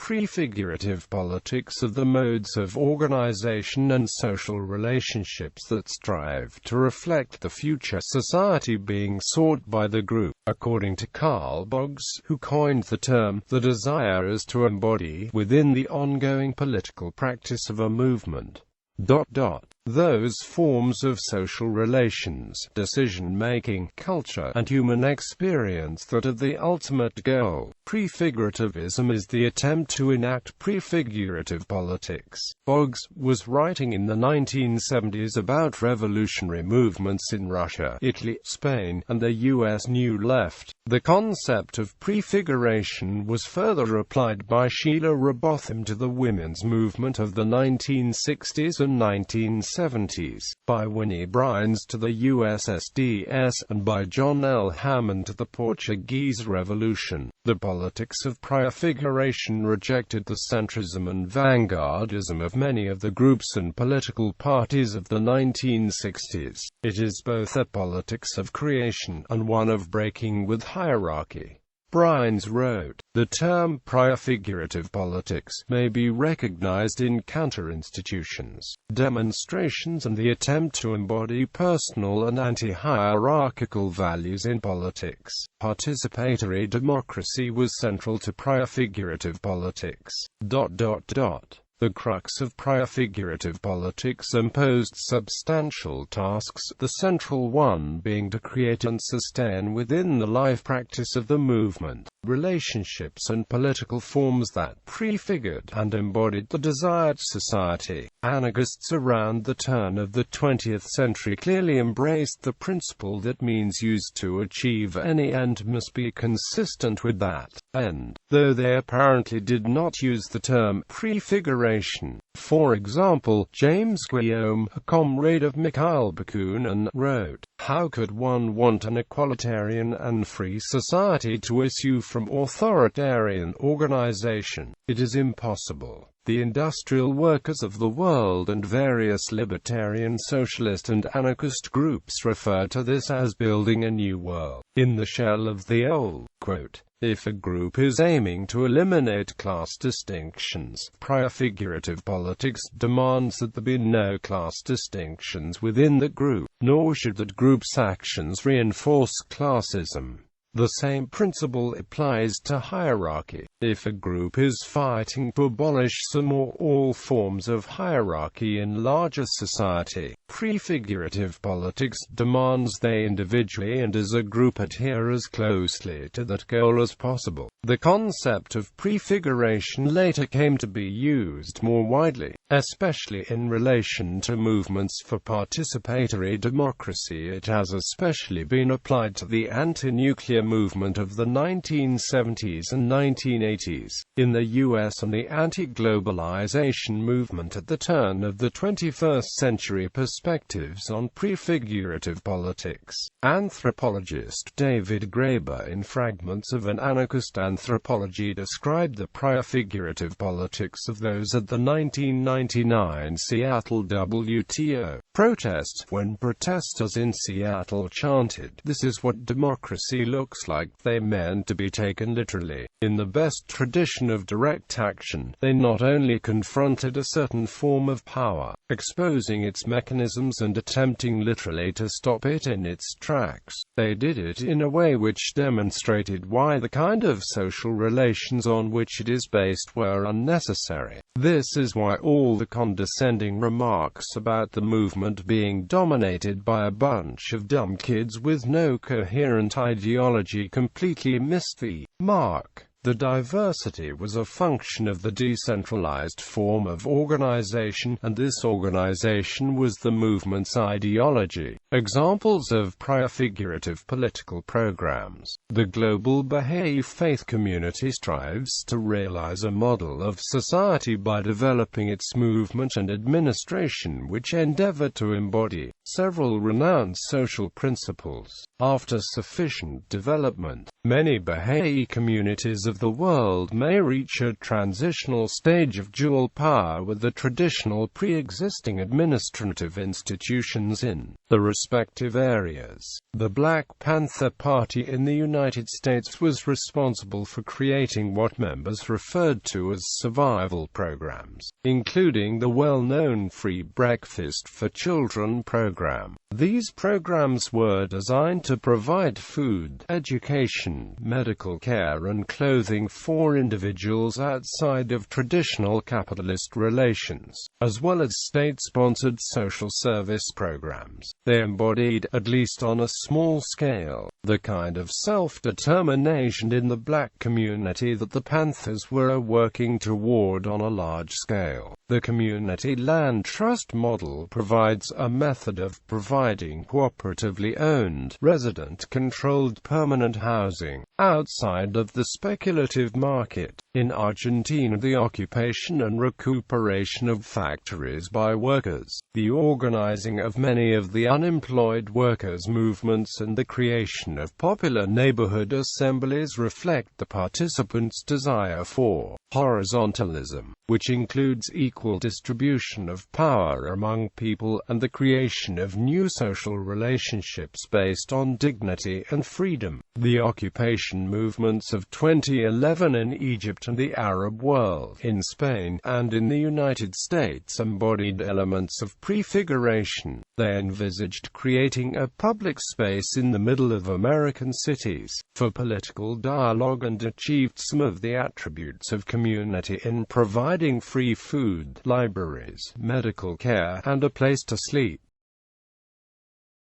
prefigurative politics are the modes of organization and social relationships that strive to reflect the future society being sought by the group. According to Carl Boggs, who coined the term, the desire is to embody, within the ongoing political practice of a movement, those forms of social relations, decision-making, culture, and human experience that are the ultimate goal. Prefigurativism is the attempt to enact prefigurative politics. Boggs was writing in the 1970s about revolutionary movements in Russia, Italy, Spain, and the U.S. New Left. The concept of prefiguration was further applied by Sheila Robotham to the women's movement of the 1960s and 1970s, by Winnie Brines to the USSDS, and by John L. Hammond to the Portuguese Revolution. The politics of prefiguration rejected the centrism and vanguardism of many of the groups and political parties of the 1960s. It is both a politics of creation and one of breaking with hierarchy. Brines wrote, "The term prefigurative politics may be recognized in counter-institutions, demonstrations and the attempt to embody personal and anti-hierarchical values in politics. Participatory democracy was central to prefigurative politics. The crux of prefigurative politics imposed substantial tasks, the central one being to create and sustain within the life practice of the movement, relationships and political forms that prefigured and embodied the desired society." Anarchists around the turn of the 20th century clearly embraced the principle that means used to achieve any end must be consistent with that end, though they apparently did not use the term prefiguration. For example, James Guillaume, a comrade of Mikhail Bakunin, wrote, "How could one want an equalitarian and free society to issue from authoritarian organization? It is impossible." The industrial workers of the world and various libertarian, socialist and anarchist groups refer to this as building a new world in the shell of the old. Quote, "If a group is aiming to eliminate class distinctions, prefigurative politics demands that there be no class distinctions within the group, nor should that group's actions reinforce classism. The same principle applies to hierarchy. If a group is fighting to abolish some or all forms of hierarchy in larger society, prefigurative politics demands they individually and as a group adhere as closely to that goal as possible." The concept of prefiguration later came to be used more widely, especially in relation to movements for participatory democracy. It has especially been applied to the anti-nuclear movement of the 1970s and 1980s in the US and the anti-globalization movement at the turn of the 21st century. Perspectives on prefigurative politics. Anthropologist David Graeber in Fragments of an Anarchist Anthropology described the prefigurative politics of those at the 1999 Seattle WTO protests, when protesters in Seattle chanted, "This is what democracy looks like." They meant to be taken literally. In the best tradition of direct action, they not only confronted a certain form of power, exposing its mechanisms and attempting literally to stop it in its tracks, they did it in a way which demonstrated why the kind of social relations on which it is based were unnecessary. This is why all the condescending remarks about the movement being dominated by a bunch of dumb kids with no coherent ideology completely missed the mark. The diversity was a function of the decentralized form of organization, and this organization was the movement's ideology. Examples of prefigurative political programs. The Global Baha'i Faith Community strives to realize a model of society by developing its movement and administration which endeavor to embody several renowned social principles. After sufficient development, many Baha'i communities of the world may reach a transitional stage of dual power with the traditional pre-existing administrative institutions in the respective areas. The Black Panther Party in the United States was responsible for creating what members referred to as survival programs, including the well-known Free Breakfast for Children program. These programs were designed to provide food, education, medical care and clothing for individuals outside of traditional capitalist relations, as well as state-sponsored social service programs. They embodied, at least on a small scale, the kind of self-determination in the black community that the Panthers were working toward on a large scale. The community land trust model provides a method of providing cooperatively owned, resident-controlled permanent housing, outside of the speculative market. In Argentina, the occupation and recuperation of factories by workers, the organizing of many of the unemployed workers' movements and the creation of popular neighborhood assemblies reflect the participants' desire for horizontalism, which includes equal distribution of power among people and the creation of new social relationships based on dignity and freedom. The occupation movements of 2011 in Egypt and the Arab world, in Spain, and in the United States embodied elements of prefiguration. They envisaged creating a public space in the middle of American cities for political dialogue and achieved some of the attributes of community in providing free food, libraries, medical care, and a place to sleep.